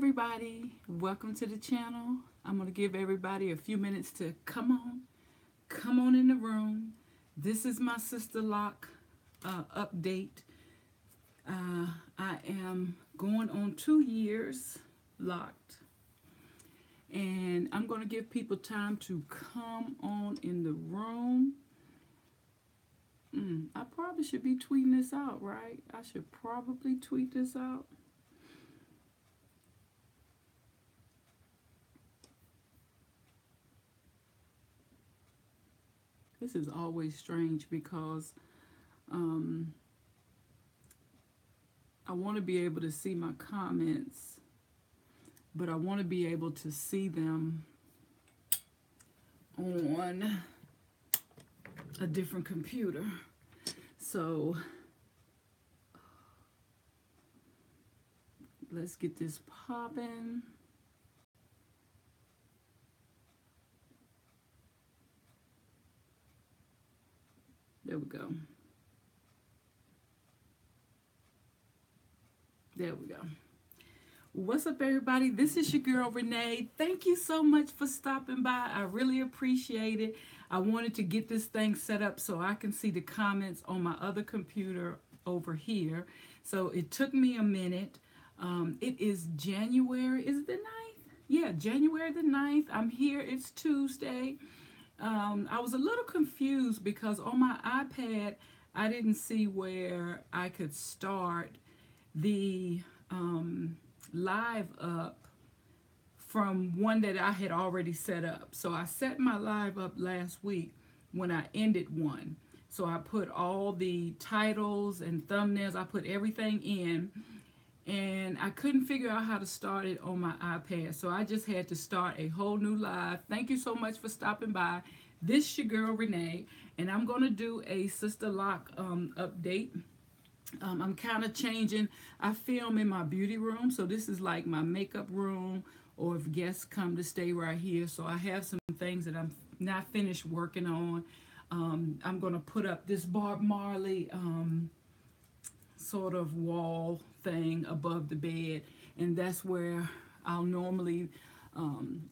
everybody, welcome to the channel. I'm going to give everybody a few minutes to come on in the room. This is my Sisterlock update. I am going on 2 years locked, and I'm going to give people time to come on in the room. I probably should be tweeting this out, right? I should probably tweet this out. This is always strange because I want to be able to see my comments, but I want to be able to see them on a different computer. So let's get this popping. There we go. There we go. What's up, everybody? This is your girl, Renee. Thank you so much for stopping by. I really appreciate it. I wanted to get this thing set up so I can see the comments on my other computer over here. So it took me a minute. It is January, is it the 9th? Yeah, January the 9th. I'm here. It's Tuesday. I was a little confused because on my iPad, I didn't see where I could start the live up from one that I had already set up. So I set my live up last week when I ended one. So I put all the titles and thumbnails, I put everything in, and I couldn't figure out how to start it on my iPad. So I just had to start a whole new live. Thank you so much for stopping by. This is your girl, Renee, and I'm going to do a Sisterlock update. I'm kind of changing. I film in my beauty room, so this is like my makeup room, or if guests come to stay right here. So I have some things that I'm not finished working on. I'm going to put up this Bob Marley sort of wall thing above the bed, and that's where I'll normally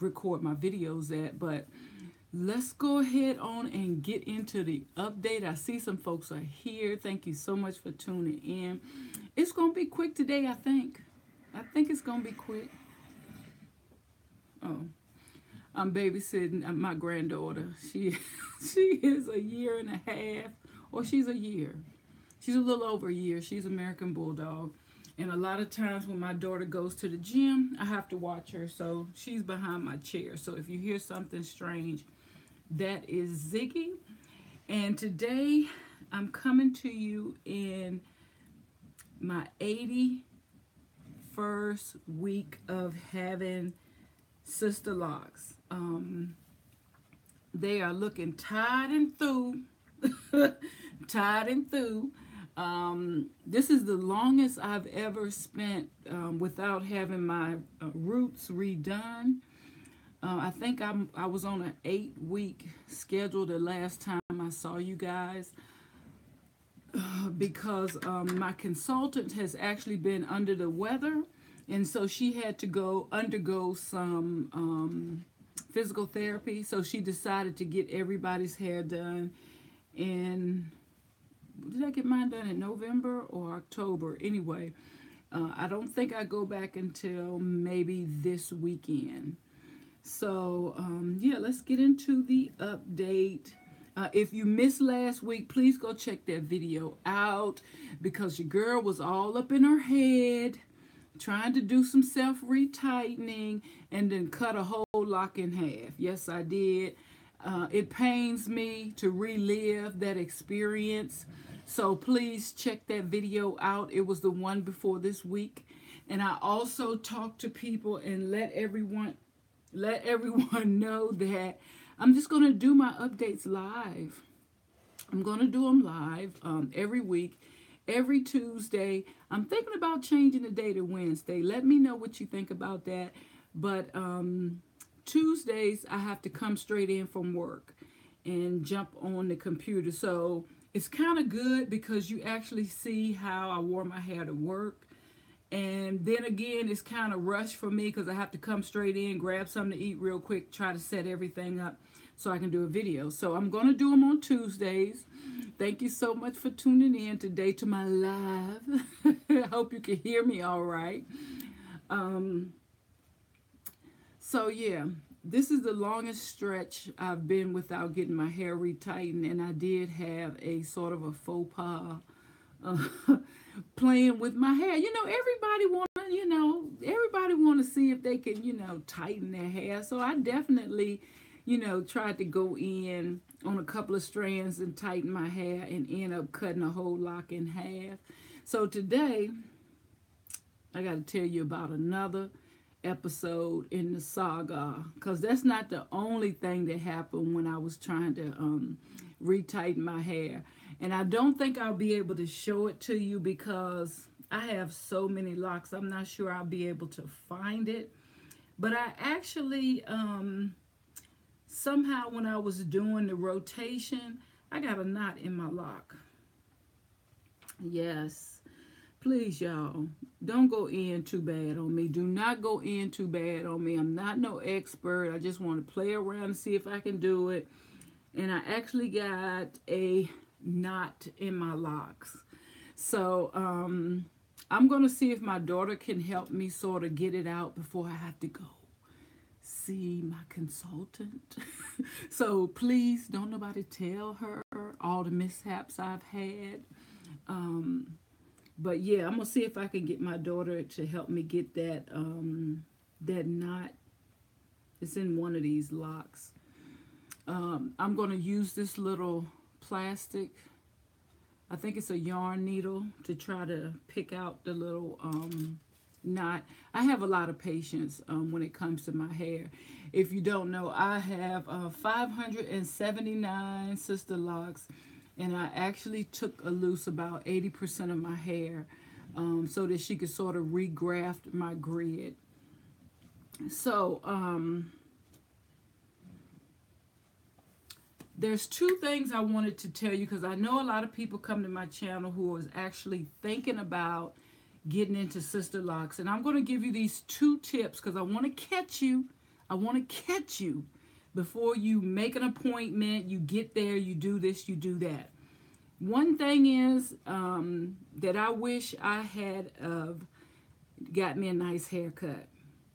record my videos at. But let's go ahead on and get into the update. I see some folks are here. Thank you so much for tuning in. It's going to be quick today, I think. I think it's going to be quick. Oh, I'm babysitting my granddaughter. She is a year and a half, or she's a year. She's a little over a year. She's American Bulldog. And a lot of times when my daughter goes to the gym, I have to watch her. So she's behind my chair. So if you hear something strange, that is Ziggy. And today I'm coming to you in my 81st week of having Sisterlocks. They are looking tired and through. Tired and through. This is the longest I've ever spent without having my Rootz redone. I think I was on an 8-week schedule the last time I saw you guys because my consultant has actually been under the weather, and so she had to undergo some physical therapy. So she decided to get everybody's hair done in, did I get mine done in November or October? Anyway, I don't think I go back until maybe this weekend. So, yeah, let's get into the update. If you missed last week, please go check that video out because your girl was all up in her head trying to do some self-retightening and then cut a whole lock in half. Yes, I did. It pains me to relive that experience. So please check that video out. It was the one before this week. And I also talked to people and let everyone know that I'm just going to do my updates live. I'm going to do them live every week, every Tuesday. I'm thinking about changing the day to Wednesday. Let me know what you think about that. But Tuesdays, I have to come straight in from work and jump on the computer. So it's kind of good because you actually see how I wore my hair to work. And then again, it's kind of rushed for me because I have to come straight in, grab something to eat real quick, try to set everything up so I can do a video. So I'm going to do them on Tuesdays. Thank you so much for tuning in today to my live. I hope you can hear me all right. So yeah, this is the longest stretch I've been without getting my hair retightened, and I did have a sort of a faux pas playing with my hair. Everybody want to see if they can, tighten their hair. So I definitely, tried to go in on a couple of strands and tighten my hair and end up cutting a whole lock in half. So today, I got to tell you about another episode in the saga, because that's not the only thing that happened when I was trying to retighten my hair. And I don't think I'll be able to show it to you because I have so many locks. I'm not sure I'll be able to find it. But I actually, somehow when I was doing the rotation, I got a knot in my lock. Yes. Please, y'all, don't go in too bad on me. Do not go in too bad on me. I'm not no expert. I just want to play around and see if I can do it. And I actually got a knot in my locks. So I'm going to see if my daughter can help me sort of get it out before I have to go see my consultant. So please don't nobody tell her all the mishaps I've had. But yeah, I'm going to see if I can get my daughter to help me get that that knot. It's in one of these locks. I'm going to use this little plastic, I think it's a yarn needle, to try to pick out the little knot. I have a lot of patience when it comes to my hair. If you don't know, I have 579 Sisterlocks. And I actually took loose about 80% of my hair so that she could sort of regraft my grid. So there's two things I wanted to tell you, because I know a lot of people come to my channel who is actually thinking about getting into Sisterlocks. And I'm going to give you these two tips because I want to catch you. I want to catch you before you make an appointment, you get there, you do this, you do that. One thing is that I wish I had got me a nice haircut.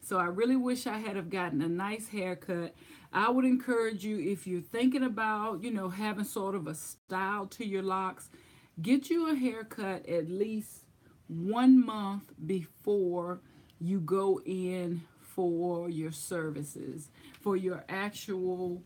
So I really wish I had have gotten a nice haircut. I would encourage you, if you're thinking about, having sort of a style to your locks, get you a haircut at least 1 month before you go in for your services, for your actual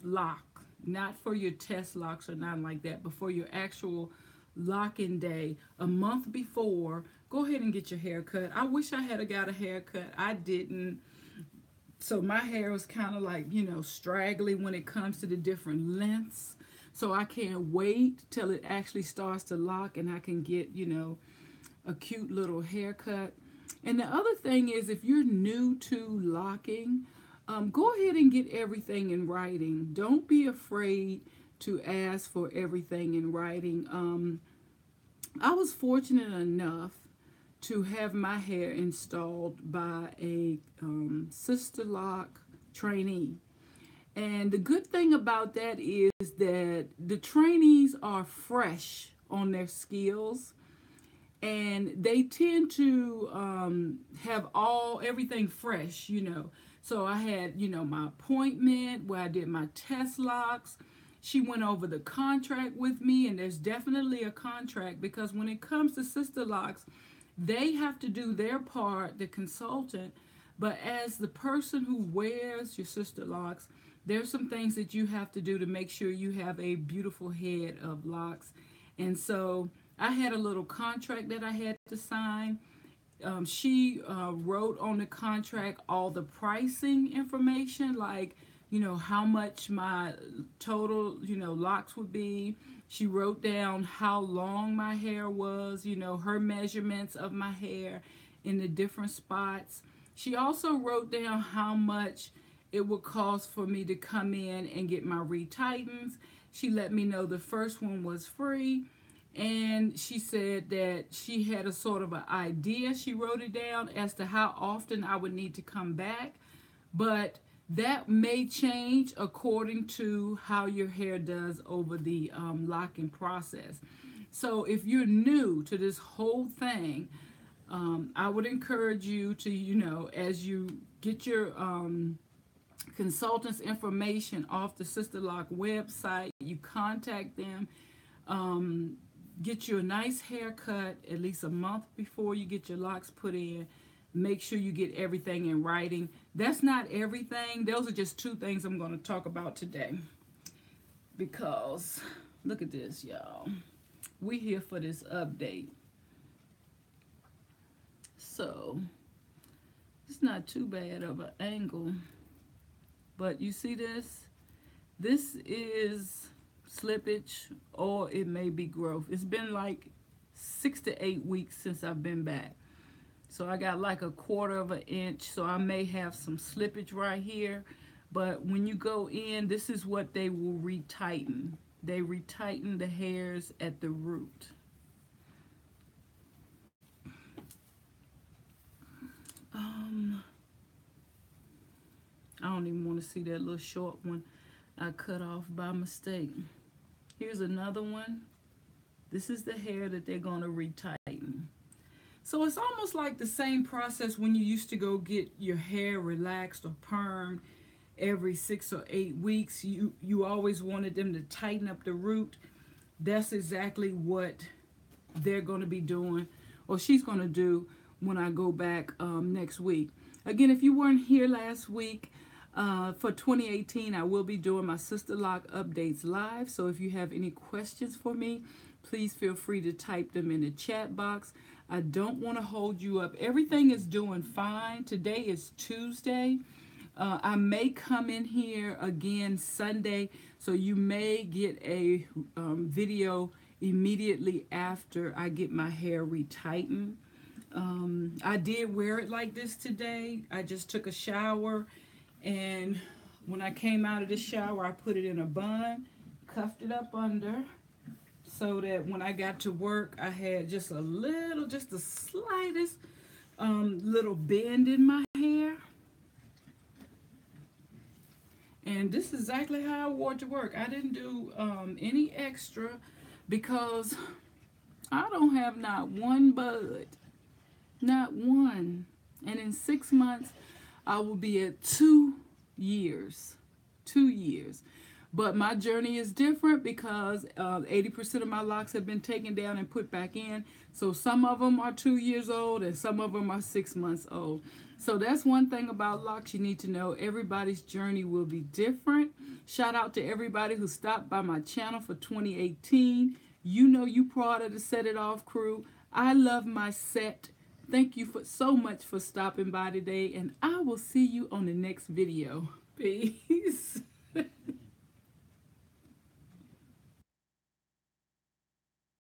lock, not for your test locks or nothing like that, but for your actual lock-in day. A month before, go ahead and get your hair cut. I wish I had got a haircut. I didn't. So my hair was kind of like, straggly when it comes to the different lengths. So I can't wait till it actually starts to lock and I can get, a cute little haircut. And the other thing is, if you're new to locking, go ahead and get everything in writing. Don't be afraid to ask for everything in writing. I was fortunate enough to have my hair installed by a Sisterlock trainee. And the good thing about that is that the trainees are fresh on their skills. And they tend to have everything fresh, So I had, my appointment where I did my test locks. She went over the contract with me, and there's definitely a contract, because when it comes to Sisterlocks, they have to do their part, the consultant, but as the person who wears your Sisterlocks, there's some things that you have to do to make sure you have a beautiful head of locks. And so I had a little contract that I had to sign. She wrote on the contract all the pricing information, like, how much my total, locks would be. She wrote down how long my hair was, her measurements of my hair in the different spots. She also wrote down how much it would cost for me to come in and get my retightens. She let me know the first one was free. And she said that she had a sort of an idea. She wrote it down as to how often I would need to come back. But that may change according to how your hair does over the locking process. So if you're new to this whole thing, I would encourage you to, you know, as you get your consultants information off the Sisterlock website, you contact them, get you a nice haircut at least a month before you get your locks put in. Make sure you get everything in writing. That's not everything. Those are just two things I'm going to talk about today. Because, look at this, y'all. We here for this update. So, it's not too bad of an angle. But you see this? This is slippage, or it may be growth. It's been like 6 to 8 weeks since I've been back. So I got like a 1/4 of an inch, so I may have some slippage right here. But when you go in, this is what they will retighten. They retighten the hairs at the root. I don't even want to see that little short one I cut off by mistake. Here's another one. This is the hair that they're going to retighten. So it's almost like the same process when you used to go get your hair relaxed or permed every 6 or 8 weeks. You always wanted them to tighten up the root. That's exactly what they're going to be doing, or she's going to do, when I go back next week. Again, if you weren't here last week, for 2018, I will be doing my Sisterlock Updates live. So if you have any questions for me, please feel free to type them in the chat box. I don't want to hold you up. Everything is doing fine. Today is Tuesday. I may come in here again Sunday, so you may get a video immediately after I get my hair retightened. I did wear it like this today. I just took a shower, and when I came out of the shower, I put it in a bun, cuffed it up under, so that when I got to work, I had just the slightest little bend in my hair. And this is exactly how I wore it to work. I didn't do any extra because I don't have not one bud. Not one. And in 6 months, I will be at 2 years. 2 years. But my journey is different because 80% of my locks have been taken down and put back in. So some of them are 2 years old and some of them are 6 months old. So that's one thing about locks you need to know. Everybody's journey will be different. Shout out to everybody who stopped by my channel for 2018. You know you part of the Set It Off crew. I love my set. Thank you so much for stopping by today, and I will see you on the next video. Peace.